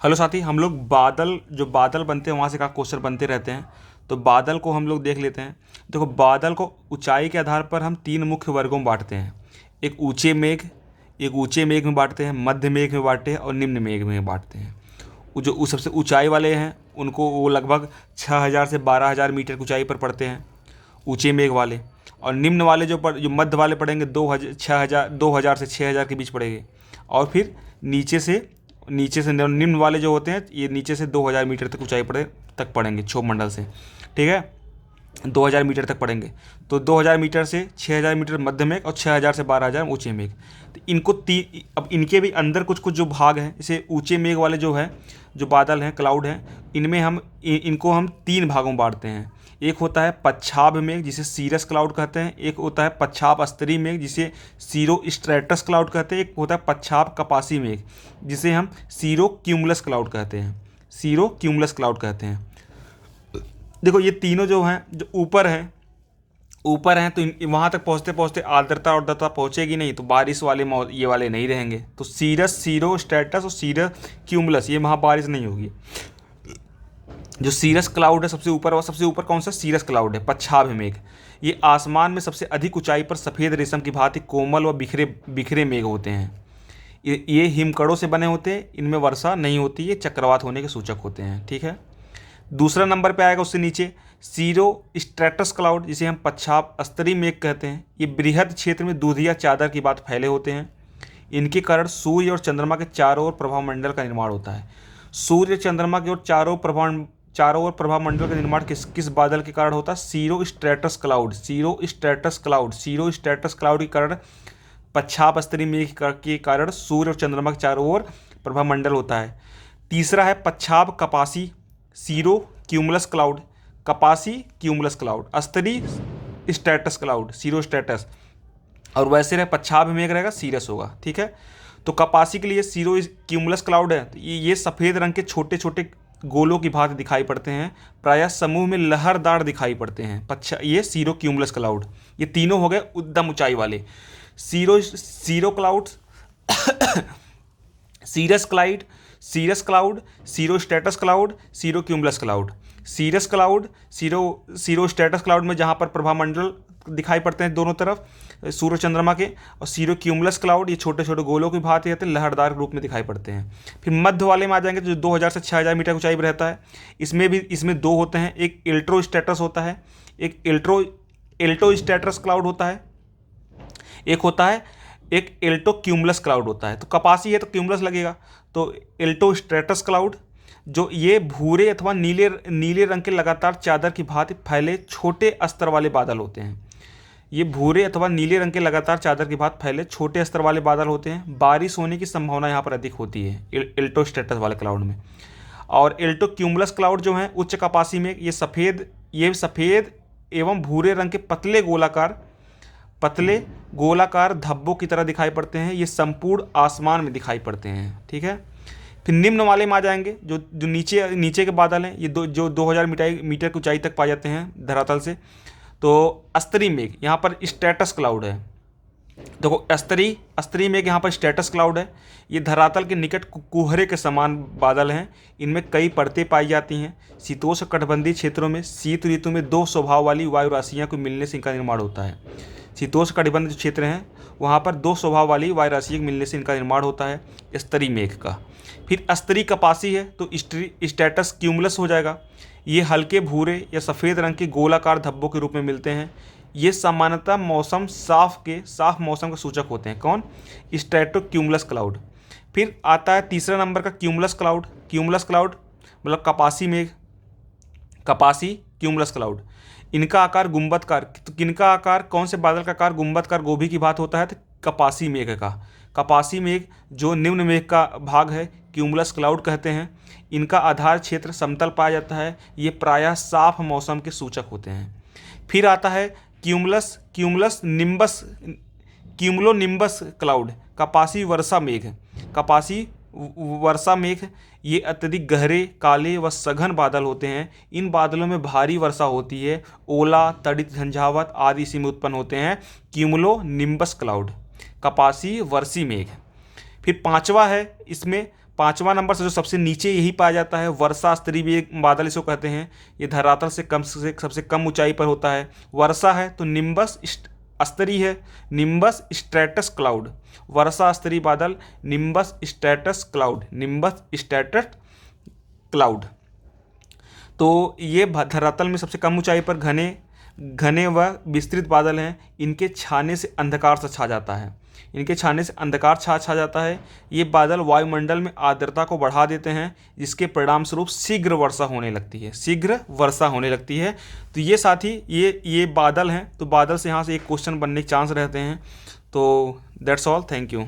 Hello साथी, हम लोग बादल जो बादल बनते हैं वहाँ से का क्वेश्चन बनते रहते हैं। तो बादल को हम लोग देख लेते हैं। देखो, बादल को ऊंचाई के आधार पर हम तीन मुख्य वर्गों में बांटते हैं। एक ऊंचे मेघ में बांटते हैं, मध्य मेघ में बांटते हैं और निम्न मेघ में बांटते हैं। वो सबसे ऊंचाई वाले हैं उनको वो लगभग 6,000 से 12,000 मीटर की ऊंचाई पर पड़ते हैं, ऊंचे मेघ वाले। और निम्न वाले जो मध्य वाले पड़ेंगे 2,000 से 6,000 के बीच पड़ेंगे। और फिर नीचे से निम्न वाले जो होते हैं ये नीचे से 2,000 मीटर तक ऊंचाई तक पड़ेंगे क्षोभ मंडल से। ठीक है, 2,000 मीटर तक पड़ेंगे। तो 2,000 मीटर से 6,000 मीटर मध्य मेघ और 6,000 से 12,000 ऊंचे मेघ। तो अब इनके भी अंदर कुछ कुछ जो भाग हैं, जैसे ऊंचे मेघ वाले जो है, जो बादल हैं, क्लाउड हैं, इनमें इनको हम तीन भागों में बांटते हैं। एक होता है पच्छाभ मेघ जिसे सीरस क्लाउड कहते हैं, एक होता है पच्छाभ स्तरीय मेघ जिसे सीरो स्ट्रेटस क्लाउड कहते हैं, एक होता है पच्छाभ कपासी मेघ जिसे हम सीरो क्यूमुलस क्लाउड कहते हैं। सीरो क्यूमुलस क्लाउड कहते हैं। देखो, ये तीनों जो हैं, जो ऊपर हैं तो वहाँ तक पहुँचते पहुँचते आर्द्रता और आर्द्रता पहुँचेगी नहीं, तो बारिश वाले ये वाले नहीं रहेंगे। तो सीरस, सीरो स्ट्रेटस और सीरस क्यूमुलस, ये वहाँ बारिश नहीं होगी। जो सीरस क्लाउड है सबसे ऊपर, और सबसे ऊपर कौन सा सीरस क्लाउड है, पच्छाभ मेघ। ये आसमान में सबसे अधिक ऊंचाई पर सफ़ेद रेशम की भांति कोमल व बिखरे बिखरे मेघ होते हैं। ये हिमकणों से बने होते हैं, इनमें वर्षा नहीं होती, ये चक्रवात होने के सूचक होते हैं। ठीक है, दूसरा नंबर पे आएगा उससे नीचे सीरो स्ट्रेटस क्लाउड जिसे हम पच्छाभ स्तरीय मेघ कहते हैं। ये बृहद क्षेत्र में दूधिया चादर की बात फैले होते हैं। इनके कारण सूर्य और चंद्रमा के चारों ओर प्रभाव मंडल का निर्माण होता है। सूर्य चंद्रमा की ओर चारों ओर प्रभाव मंडल का निर्माण किस किस बादल के कारण होता है? Cirrostratus cloud. Cirrostratus cloud के कारण, पच्छाभ स्तरीय मेघ के कारण सूर्य और चंद्रमा के चारों ओर प्रभाव मंडल होता है। तीसरा है पच्छाभ कपासी सीरो क्यूमुलस क्लाउड। कपासी क्यूमुलस क्लाउड, स्तरीय स्ट्रेटस क्लाउड, सीरो स्ट्रेटस। और वैसे रहे पच्छाभ मेघ रहेगा, सीरस होगा। ठीक है, तो कपासी के लिए सीरो क्यूमुलस क्लाउड है। तो ये सफ़ेद रंग के छोटे छोटे गोलों की भांति दिखाई पड़ते हैं, प्रायः समूह में लहरदार दिखाई पड़ते हैं। ये सीरो क्यूमुलस क्लाउड। ये तीनों हो गए उद्दम ऊंचाई वाले। Cirro cloud, cirrus cloud, cirrostratus cloud, cirrocumulus cloud. Cirrus cloud, cirrostratus cloud में जहाँ पर प्रभामंडल दिखाई पड़ते हैं दोनों तरफ सूर्य चंद्रमा के, और सीरो क्यूमुलस क्लाउड ये छोटे छोटे गोलों की भांति रहते हैं, लहरदार रूप में दिखाई पड़ते हैं। फिर मध्य वाले में आ जाएंगे जो 2,000 से 6,000 मीटर ऊंचाई पर रहता है। इसमें दो होते हैं, एक एल्ट्रो स्टेटस होता है, एक एल्टो स्टेटस क्लाउड होता है, एक एल्टो क्यूमुलस क्लाउड होता है। तो कपासी है तो क्यूमुलस लगेगा। तो एल्टो स्ट्रेटस क्लाउड, जो ये भूरे अथवा नीले रंग के लगातार चादर की भांति फैले छोटे स्तर वाले बादल होते हैं। ये भूरे अथवा नीले रंग के लगातार चादर की भांति फैले छोटे स्तर वाले बादल होते हैं। बारिश होने की संभावना यहाँ पर अधिक होती है एल्टो स्ट्रेटस वाले क्लाउड में। और एल्टो क्यूमुलस क्लाउड जो है उच्च कपासी में, ये सफ़ेद एवं भूरे रंग के पतले गोलाकार धब्बों की तरह दिखाई पड़ते हैं। ये संपूर्ण आसमान में दिखाई पड़ते हैं। ठीक है, फिर निम्न वाले में आ जाएंगे जो नीचे के बादल हैं। ये जो 2,000 मीटर की ऊंचाई तक पाए जाते हैं धरातल से। तो स्तरीय मेघ, यहाँ पर स्टेटस क्लाउड है। देखो, स्तरीय मेघ यहाँ पर स्टेटस क्लाउड है। ये धरातल के निकट कुहरे के समान बादल हैं। इनमें कई परतें पाई जाती हैं। शीतोष्णकटिबंधीय क्षेत्रों में शीत ऋतु में दो स्वभाव वाली वायु राशियाँ को मिलने से इनका निर्माण होता है। शीतोष्णकटिबंधीय जो क्षेत्र हैं वहाँ पर दो स्वभाव वाली वायु राशियाँ मिलने से इनका निर्माण होता है स्तरीय मेघ का। फिर स्तरीय कपासी है तो स्टेटस क्यूमुलस हो जाएगा। ये हल्के भूरे या सफ़ेद रंग के गोलाकार धब्बों के रूप में मिलते हैं। ये सामान्यतः साफ मौसम का सूचक होते हैं। कौन? Strato cumulus cloud. फिर आता है तीसरा नंबर का क्यूमुलस क्लाउड। मतलब कपासी मेघ, कपासी क्यूमुलस क्लाउड। इनका आकार गुंबदकार, तो किनका आकार, कौन से बादल का आकार गुंबदकार गोभी की बात होता है? तो कपासी मेघ का। कपासी मेघ जो निम्न मेघ का भाग है क्यूमुलस क्लाउड कहते हैं। इनका आधार क्षेत्र समतल पाया जाता है। ये प्रायः साफ मौसम के सूचक होते हैं। फिर आता है क्यूमुलो निम्बस क्लाउड, कपासी वर्षा मेघ। ये अत्यधिक गहरे, काले व सघन बादल होते हैं। इन बादलों में भारी वर्षा होती है। ओला, तड़ित झंझावात आदि इसी में उत्पन्न होते हैं। क्यूमुलो निम्बस क्लाउड, कपासी वर्षी मेघ। फिर पांचवा है इसमें 5वां नंबर से जो सबसे नीचे यही पाया जाता है, वर्षा स्तरीय भी एक बादल इसको कहते हैं। ये धरातल से सबसे कम ऊंचाई पर होता है। वर्षा है तो निम्बस स्तरीय है, निम्बस स्ट्रेटस क्लाउड। वर्षा स्तरीय बादल निम्बस स्ट्रेटस क्लाउड, निम्बस स्ट्रेटस क्लाउड। तो ये धरातल में सबसे कम ऊंचाई पर घने घने व विस्तृत बादल हैं। इनके छाने से अंधकार सा छा जाता है, इनके छाने से अंधकार छा जाता है। ये बादल वायुमंडल में आर्द्रता को बढ़ा देते हैं, जिसके परिणाम स्वरूप शीघ्र वर्षा होने लगती है, शीघ्र वर्षा होने लगती है। तो ये साथी ये बादल हैं। तो बादल से यहाँ से एक क्वेश्चन बनने के चांस रहते हैं। तो दैट्स ऑल, थैंक यू।